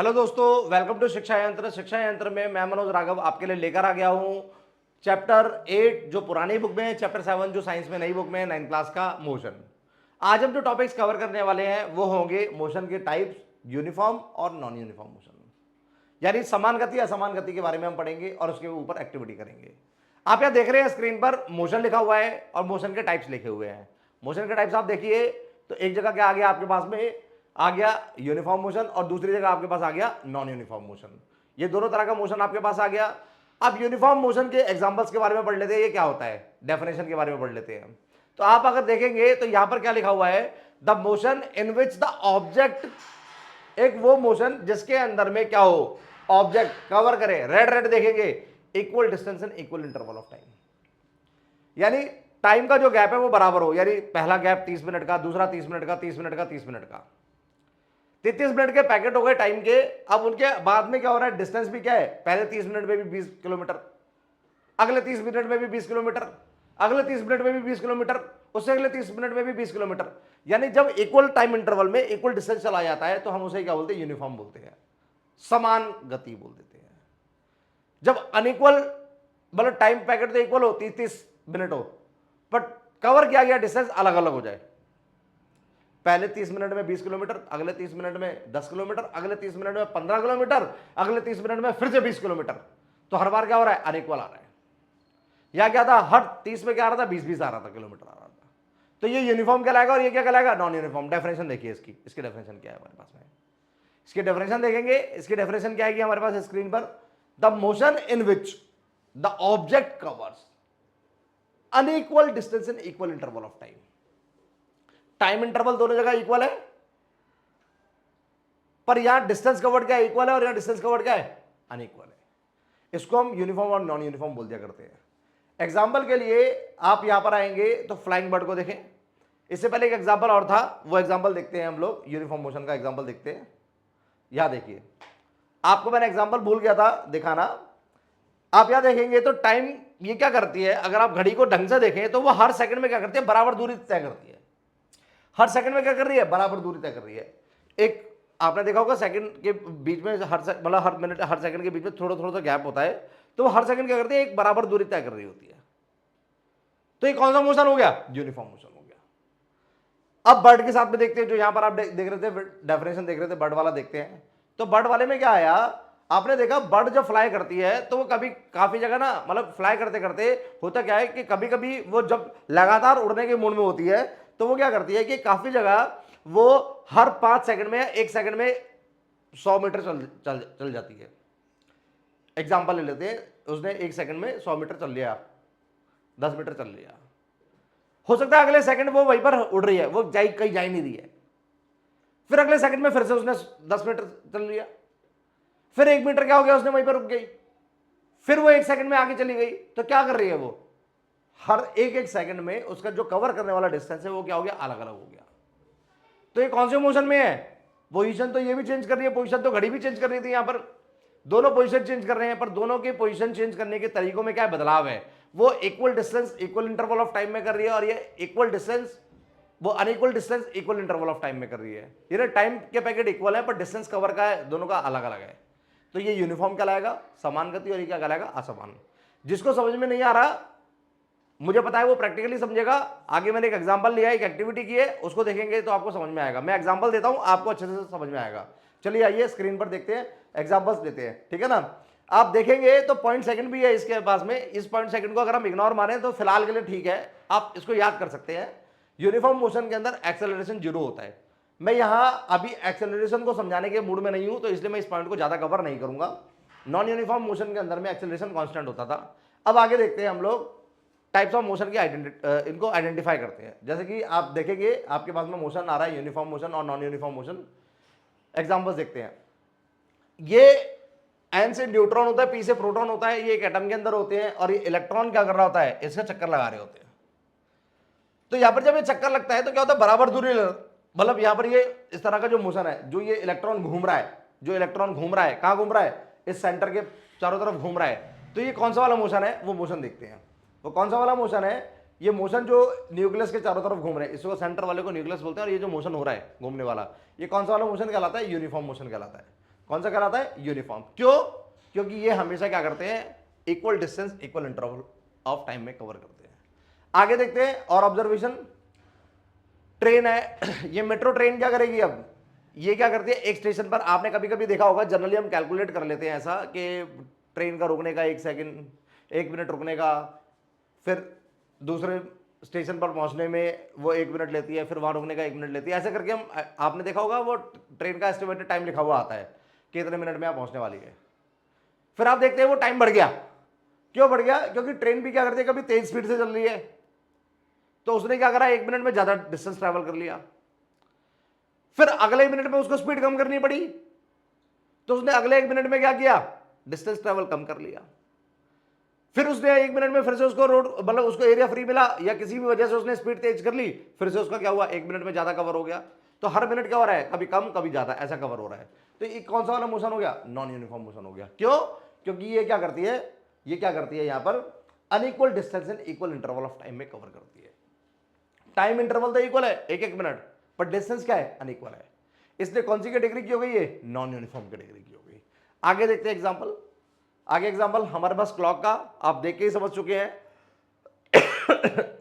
Hello दोस्तों, welcome to शिक्षा यंत्र। शिक्षा यंत्र में मैं मनोज राघव आपके लिए लेकर आ गया हूं चैप्टर 8 जो पुरानी बुक में है, चैप्टर 7 जो साइंस में नई बुक में है, 9 क्लास का मोशन। आज हम जो टॉपिक्स कवर करने वाले हैं वो होंगे मोशन के टाइप्स, यूनिफॉर्म और नॉन यूनिफॉर्म मोशन, यानी समान गति असमान गति के बारे में हम पढ़ेंगे और उसके ऊपर एक्टिविटी करेंगे। आप यहां देख रहे हैं स्क्रीन पर मोशन लिखा हुआ है और मोशन के टाइप्स लिखे हुए हैं। मोशन के टाइप्स आप देखिए तो एक जगह क्या आ गया आपके पास में, आ गया यूनिफॉर्म मोशन और दूसरी जगह आपके पास आ गया नॉन यूनिफॉर्म मोशन। ये दोनों तरह का मोशन आपके पास आ गया। अब यूनिफॉर्म मोशन के एग्जांपल्स के बारे में पढ़ लेते हैं, ये क्या होता है, डेफिनेशन के बारे में पढ़ लेते हैं। तो आप अगर देखेंगे तो यहां पर क्या लिखा हुआ है, the motion in which the object, एक वो मोशन जिसके अंदर में क्या हो, ऑब्जेक्ट कवर करे, रेड रेड देखेंगे, equal distance and equal interval of time, यानी टाइम का जो गैप है वो बराबर हो, यानी पहला गैप 30 मिनट का, दूसरा 30 मिनट का, 30 मिनट का, 30 मिनट का, 33 मिनट के पैकेट हो गए टाइम के। अब उनके बाद में क्या हो रहा है, डिस्टेंस भी क्या है, पहले 30 मिनट में भी 20 किलोमीटर, अगले 30 मिनट में भी 20 किलोमीटर, अगले 30 मिनट में भी 20 किलोमीटर, उससे अगले 30 मिनट में भी 20 किलोमीटर। यानी जब इक्वल टाइम इंटरवल में इक्वल डिस्टेंस चला जाता है तो हम उसे क्या बोलते हैं, यूनिफॉर्म बोलते हैं, समान गति बोल देते हैं। जब अनइक्वल, मतलब टाइम पैकेट तो इक्वल हो, 30 मिनट हो, बट कवर किया गया डिस्टेंस अलग अलग हो जाए, पहले 30 मिनट में 20 किलोमीटर, अगले 30 मिनट में 10 किलोमीटर, अगले 30 मिनट में 15 किलोमीटर, अगले 30 मिनट में फिर से 20 किलोमीटर, तो हर बार क्या हो रहा है, अनइक्वल आ रहा है। या क्या था, हर 30 में क्या आ रहा था, 20-20 आ रहा था, किलोमीटर आ रहा था। तो ये यूनिफॉर्म कहलाएगा और ये क्या कहलाएगा, नॉन यूनिफॉर्म। डेफिनेशन देखिए इसकी डेफिनेशन क्या है हमारे पास में, इसकी डेफिनेशन देखेंगे। इसकी डेफिनेशन क्या है हमारे पास स्क्रीन पर, the motion in which the object covers unequal distance in equal interval of time. Time interval दोनों जगह इक्वल है, पर यहां डिस्टेंस कवर्ड क्या है, इक्वल है, और यहां डिस्टेंस कवर्ड क्या है, अनइक्वल है। इसको हम यूनिफॉर्म और नॉन यूनिफॉर्म बोल दिया करते हैं। एग्जाम्पल के लिए आप यहां पर आएंगे तो फ्लाइंग बर्ड को देखें। इससे पहले एक एग्जाम्पल और था, वो एग्जाम्पल देखते हैं हम लोग, यूनिफॉर्म मोशन का एग्जाम्पल देखते हैं। यहां देखिए, आपको मैंने एग्जाम्पल भूल गया था दिखाना। आप यहां देखेंगे तो टाइम ये क्या करती है, अगर आप घड़ी को ढंग से देखें तो वो हर सेकंड में क्या करती है, बराबर दूरी तय करती है। हर सेकंड में क्या कर रही है, बराबर दूरी तय कर रही है। एक आपने देखा होगा सेकंड के बीच में मतलब हर मिनट हर सेकंड के बीच में थोड़ा थोड़ा सा गैप होता है, तो हर सेकंड क्या करती है, एक बराबर दूरी तय कर रही होती है। तो ये कौन सा मोशन हो गया, यूनिफॉर्म मोशन हो गया। अब बर्ड के साथ में देखते हैं, जो यहां पर आप देख रहे थे, डेफिनेशन देख रहे थे, बर्ड वाला देखते हैं। तो बर्ड वाले में क्या आया, आपने देखा बर्ड जब फ्लाई करती है तो वो कभी काफी जगह ना, मतलब फ्लाई करते करते होता क्या है कि कभी कभी वो जब लगातार उड़ने के मूड में होती है तो वो क्या करती है कि काफी जगह वो हर 5 सेकंड में, 1 सेकंड में 100 मीटर चल जाती है। एग्जाम्पल ले लेते हैं, उसने 1 सेकंड में 100 मीटर चल लिया, 10 मीटर चल लिया, हो सकता है अगले सेकंड वो वहीं पर उड़ रही है, वो कहीं जा ही नहीं रही है, फिर अगले सेकंड में फिर से उसने 10 मीटर चल लिया, फिर 1 मीटर क्या हो गया, उसने वहीं पर रुक गई, फिर वो 1 सेकंड में आगे चली गई। तो क्या कर रही है वो, हर एक सेकंड में उसका जो कवर करने वाला डिस्टेंस है वो क्या हो गया, अलग अलग हो गया। तो ये कौन से मोशन में है, पोजीशन तो ये भी चेंज कर रही है, पोजीशन तो घड़ी भी चेंज कर रही थी, यहां पर दोनों पोजीशन चेंज कर रहे हैं, पर दोनों के पोजीशन चेंज करने के तरीकों में क्या बदलाव है, वो equal distance equal interval of time में कर रही है, और ये इक्वल डिस्टेंस वो unequal distance equal interval of time में कर रही है। ये टाइम के पैकेट इक्वल है पर डिस्टेंस कवर का है, दोनों का अलग अलग है। तो ये यूनिफॉर्म कहलाएगा समान गति, और ये क्या कहलाएगा, असमान। जिसको समझ में नहीं आ रहा, मुझे पता है वो प्रैक्टिकली समझेगा। आगे मैंने एक एग्जांपल लिया है, एक एक्टिविटी की है, उसको देखेंगे तो आपको समझ में आएगा। मैं एग्जांपल देता हूं, आपको अच्छे से समझ में आएगा। चलिए आइए स्क्रीन पर देखते हैं, एग्जांपल्स देते हैं, ठीक है ना। आप देखेंगे तो पॉइंट सेकंड भी है इसके पास में, इस पॉइंट सेकंड को अगर हम इग्नोर मारें तो फिलहाल के लिए ठीक है, आप इसको याद कर सकते हैं। यूनिफॉर्म मोशन के अंदर एक्सेलरेशन 0 होता है। मैं यहां अभी एक्सेलरेशन को समझाने के मूड में नहीं हूं, तो इसलिए मैं इस पॉइंट को ज्यादा कवर नहीं करूंगा। नॉन यूनिफॉर्म मोशन के अंदर में एक्सेलरेशन कांस्टेंट होता था। अब आगे देखते हैं हम लोग टाइप्स ऑफ मोशन की इनको आइडेंटिफाई करते हैं। जैसे कि आप देखेंगे आपके पास में मोशन आ रहा है, यूनिफॉर्म मोशन और नॉन यूनिफॉर्म मोशन। एग्जांपल्स देखते हैं। ये एन से न्यूट्रॉन होता है, पी से प्रोटॉन होता है, ये एक एटम के अंदर होते हैं, और ये इलेक्ट्रॉन क्या कर रहा होता है, इसका चक्कर लगा रहे होते हैं। तो यहां पर जब ये चक्कर लगता है तो क्या होता है, बराबर दूरी, मतलब यहां पर ये इस तरह का जो मोशन है, जो ये इलेक्ट्रॉन घूम रहा है, जो इलेक्ट्रॉन घूम रहा है, कहां घूम रहा है, इस सेंटर के चारों तरफ घूम रहा है। तो ये कौन सा वाला मोशन है, वो मोशन देखते हैं। वो कौन सा वाला मोशन है, ये मोशन जो न्यूक्लियस के चारों तरफ घूम रहे हैं, इसको सेंटर वाले को न्यूक्लियस बोलते हैं, और ये जो मोशन हो रहा है घूमने वाला, ये कौन सा वाला मोशन कहलाता है, यूनिफॉर्म मोशन कहलाता है। कौन सा कहलाता है? यूनिफॉर्म। क्यों? क्योंकि ये हमेशा क्या करते हैं? Equal distance equal interval of time में कवर करते हैं। आगे देखते हैं और ऑब्जर्वेशन। ट्रेन है, ये मेट्रो ट्रेन क्या करेगी? अब ये क्या करती है? एक स्टेशन पर आपने कभी कभी देखा होगा, जनरली हम कैलकुलेट कर लेते हैं ऐसा कि ट्रेन का रुकने का 1 सेकंड, 1 मिनट रुकने का, फिर दूसरे स्टेशन पर पहुंचने में वो 1 मिनट लेती है, फिर वहां रुकने का 1 मिनट लेती है, ऐसे करके हम, आपने देखा होगा वो ट्रेन का एस्टिमेटेड टाइम लिखा हुआ आता है कि इतने मिनट में आप पहुंचने वाली है। फिर आप देखते हैं वो टाइम बढ़ गया। क्यों बढ़ गया? क्योंकि ट्रेन भी क्या करती है, कभी तेज स्पीड से चल रही है, तो उसने क्या करा? 1 मिनट में ज्यादा डिस्टेंस ट्रेवल कर लिया। फिर अगले मिनट में उसको स्पीड कम करनी पड़ी, तो उसने अगले 1 मिनट में क्या किया? डिस्टेंस ट्रेवल कम कर लिया। फिर उसने 1 मिनट में फिर से उसको रोड, मतलब उसको एरिया फ्री मिला, या किसी भी वजह से उसने स्पीड तेज कर ली, फिर से उसका क्या हुआ? 1 मिनट में ज्यादा कवर हो गया। तो हर मिनट क्या हो रहा है? कभी कम कभी ज्यादा, ऐसा कवर हो रहा है। तो ये कौन सा वाला मोशन हो गया? नॉन यूनिफॉर्म मोशन हो गया। क्यों? क्योंकि ये क्या करती है? ये क्या करती है? यहां पर unequal distance in equal interval of time में कवर करती है। टाइम इंटरवल तो इक्वल है, 1-1 मिनट, पर डिस्टेंस क्या है? अनइक्वल है। इसलिए कौन सी कैटेगरी की हो गई? ये नॉन यूनिफॉर्म कैटेगरी की हो गई। आगे देखते हैं एग्जांपल। आगे एग्जांपल हमारे पास क्लॉक का, आप देख के ही समझ चुके हैं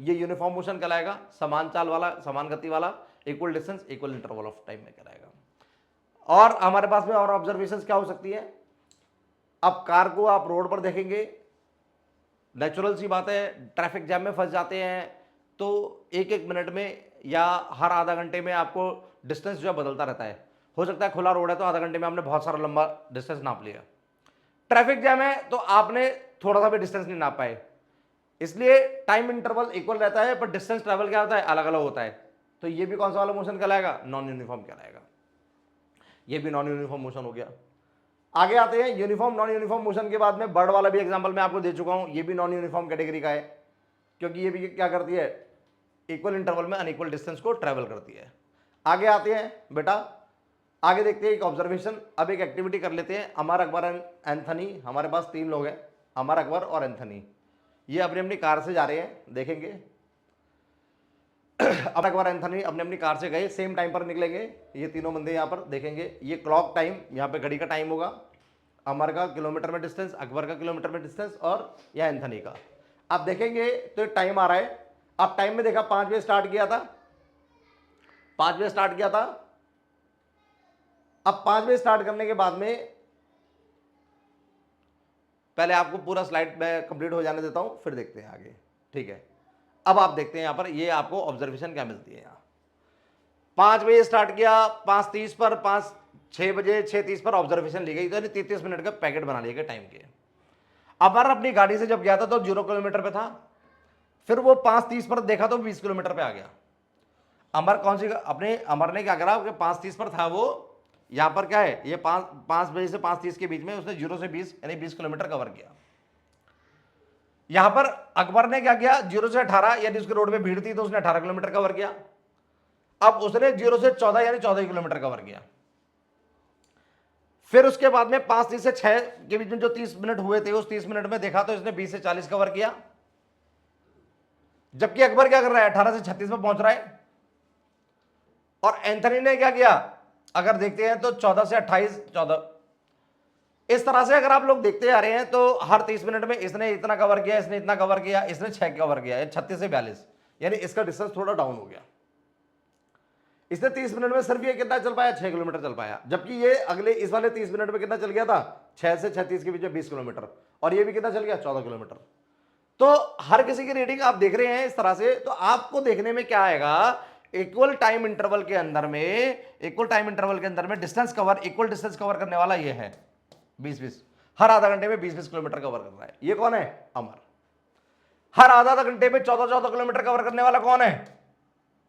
ये यूनिफॉर्म मोशन कहलाएगा, समान चाल वाला, समान गति वाला, equal distance equal interval of time में कहलाएगा। और हमारे पास में और ऑब्जर्वेशन क्या हो सकती है? अब कार को आप रोड पर देखेंगे, नेचुरल सी बात है, ट्रैफिक जैम में फंस जाते हैं, तो 1-1 मिनट में या हर आधा घंटे में आपको डिस्टेंस जो है बदलता रहता है। हो सकता है खुला रोड है तो आधा घंटे में आपने बहुत सारा लंबा डिस्टेंस नाप लिया, ट्रैफिक जैम है तो आपने थोड़ा सा भी डिस्टेंस नहीं नाप पाए। इसलिए टाइम इंटरवल इक्वल रहता है, पर डिस्टेंस ट्रेवल क्या होता है? अलग अलग होता है। तो ये भी कौन सा वाला मोशन कहलाएगा? नॉन यूनिफॉर्म कहलाएगा। ये भी नॉन यूनिफॉर्म मोशन हो गया। आगे आते हैं यूनिफॉर्म नॉन यूनिफॉर्म मोशन के बाद में बर्ड वाला भी एग्जांपल मैं आपको दे चुका हूं। ये भी नॉन यूनिफॉर्म कैटेगरी का है, क्योंकि ये भी क्या करती है? इक्वल इंटरवल में अनइक्वल डिस्टेंस को ट्रेवल करती है। आगे आते हैं बेटा, आगे देखते हैं एक ऑब्जर्वेशन। अब एक एक्टिविटी कर लेते हैं। अमर, अकबर एंड एंथनी, हमारे पास 3 लोग हैं, अमर, अकबर और एंथनी। ये अपनी अपनी कार से जा रहे हैं, देखेंगे अमर, अकबर, एंथनी अपनी अपनी कार से गए, सेम टाइम पर निकलेंगे। ये तीनों बंदे यहाँ पर देखेंगे, ये क्लॉक टाइम, यहाँ पे घड़ी का टाइम होगा, अमर का किलोमीटर में डिस्टेंस, अकबर का किलोमीटर में डिस्टेंस, और या एंथनी का। आप देखेंगे तो टाइम आ रहा है। आप टाइम में देखा 5 बजे स्टार्ट किया था, 5 बजे स्टार्ट किया था। अब 5 बजे स्टार्ट करने के बाद में, पहले आपको पूरा स्लाइड में कंप्लीट हो जाने देता हूं, फिर देखते हैं आगे, ठीक है। अब आप देखते हैं यहां पर, ये आपको ऑब्जर्वेशन क्या मिलती है। यहां 5 बजे स्टार्ट किया, 5:30 पर, 6 बजे 6:30 पर ऑब्जर्वेशन ली गई, तो 33 मिनट का पैकेट बना लिए गए टाइम के। अमर अपनी गाड़ी से जब गया था तो 0 किलोमीटर पे था, फिर वो 5:30 पर देखा तो 20 किलोमीटर पे आ गया। अमर कौन सी अपने, अमर ने क्या करा? 5:30 पर था वो, यहां पर क्या है? ये 5 बजे से 5:30 के बीच में उसने 0 से 20 यानी 20 किलोमीटर कवर किया। यहां पर अकबर ने क्या किया? 0 से 18, यानी उसके रोड में भीड़ थी तो उसने 18 किलोमीटर कवर किया। अब उसने 0 से 14 यानी 14 किलोमीटर कवर किया। फिर उसके बाद में 5:30 से 6 के बीच में जो 30 मिनट हुए थे, उस 30 मिनट में देखा तो इसने 20 से 40 कवर किया। जबकि अकबर क्या कर रहा है? 18 से 36 में पहुंच रहा है। और एंथनी ने क्या किया? अगर देखते हैं तो 14 से 28, 14, इस तरह से अगर आप लोग देखते आ रहे हैं तो हर 30 मिनट में इसने इतना कवर किया, इसने इतना कवर किया, इसने 6 कवर किया, 36 से 42, यानी इसका डिस्टेंस थोड़ा डाउन हो गया। इसने 30 मिनट में सिर्फ ये कितना चल पाया? 6 किलोमीटर चल पाया। जबकि ये अगले इस वाले 30 मिनट में कितना चल गया था? 6 से 36 के बीच में 20 किलोमीटर, और ये भी कितना चल गया? 14 किलोमीटर। तो हर किसी की रेटिंग आप देख रहे हैं इस तरह से, तो आपको देखने में क्या आएगा? इक्वल टाइम इंटरवल के अंदर में, इक्वल टाइम इंटरवल के अंदर में distance cover, equal distance cover करने वाला ये है 20-20, हर आधा घंटे में 20-20 किलोमीटर कवर कर रहा है। ये कौन है? अमर। हर आधा घंटे में 14-14 किलोमीटर कवर करने वाला कौन है?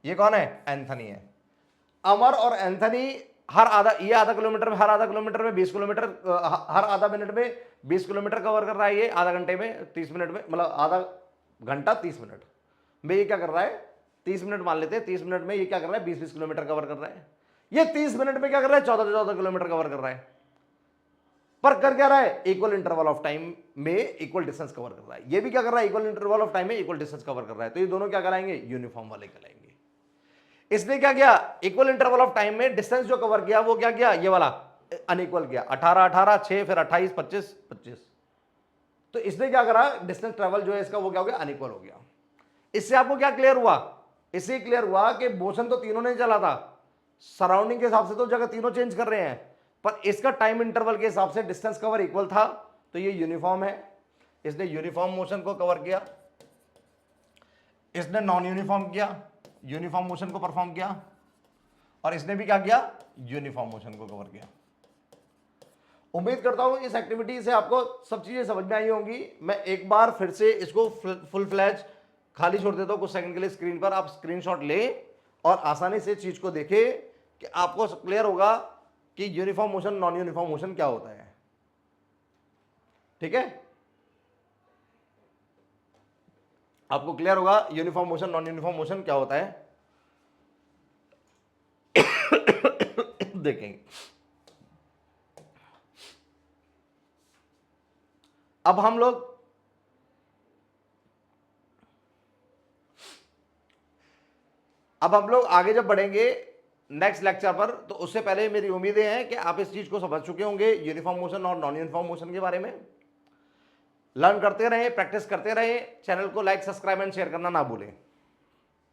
ये कौन है? एंथनी है। अमर और एंथनी हर आधा, ये आधा किलोमीटर में, हर आधा किलोमीटर में 20 किलोमीटर, हर आधा मिनट में 20 किलोमीटर कवर कर रहा है। ये आधा घंटे में 30 मिनट में, मतलब आधा घंटा 30 मिनट में ये क्या कर रहा है? 30 मिनट मान लेते हैं, 30 मिनट में ये क्या कर रहा है? 20-20 किलोमीटर कवर कर रहा है। ये 30 मिनट में क्या कर रहा है? 14-14 किलोमीटर कवर कर रहा है। पर कर क्या रहा है? इक्वल इंटरवल ऑफ टाइम में इक्वल डिस्टेंस कवर कर रहा है। ये भी क्या कर रहा है? इक्वल इंटरवल ऑफ टाइम में इक्वल डिस्टेंस कवर कर रहा है। तो ये दोनों क्या कराएंगे? यूनिफॉर्म वाले कहलाएंगे। इसने क्या किया? इक्वल इंटरवल ऑफ टाइम में डिस्टेंस जो कवर किया वो क्या किया? ये वाला अनइक्वल किया, 18 18 6, फिर 28 25 25। तो इसने क्या करा, डिस्टेंस ट्रेवल जो है इसका वो क्या हो गया, अनइक्वल हो गया। इससे आपको क्या क्लियर हुआ, इससे क्लियर हुआ कि मोशन तो तीनों ने चला था, सराउंडिंग के हिसाब से तो जगह तीनों चेंज कर रहे हैं, पर इसका टाइम इंटरवल के हिसाब से डिस्टेंस कवर इक्वल था, तो ये यूनिफॉर्म है। इसने यूनिफॉर्म मोशन को कवर किया, इसने नॉन यूनिफॉर्म किया, यूनिफॉर्म मोशन को परफॉर्म किया, और इसने भी क्या किया, यूनिफॉर्म मोशन को कवर किया। उम्मीद करता हूं इस एक्टिविटी से आपको सब चीजें समझ में आई होंगी। मैं एक बार फिर से इसको फुल फ्लैश खाली छोड़ देता हूं कुछ सेकंड के लिए स्क्रीन पर, आप स्क्रीनशॉट लें और आसानी से चीज को देखें कि आपको क्लियर होगा कि uniform motion non uniform motion क्या होता है। ठीक है, आपको क्लियर होगा uniform motion non uniform motion क्या होता है। देखेंगे अब हम लोग आगे जब बढ़ेंगे नेक्स्ट लेक्चर पर, तो उससे पहले मेरी उम्मीदें हैं कि आप इस चीज को समझ चुके होंगे यूनिफॉर्म मोशन और नॉन यूनिफॉर्म मोशन के बारे में। लर्न करते रहें, प्रैक्टिस करते रहें, चैनल को लाइक सब्सक्राइब एंड शेयर करना ना भूलें।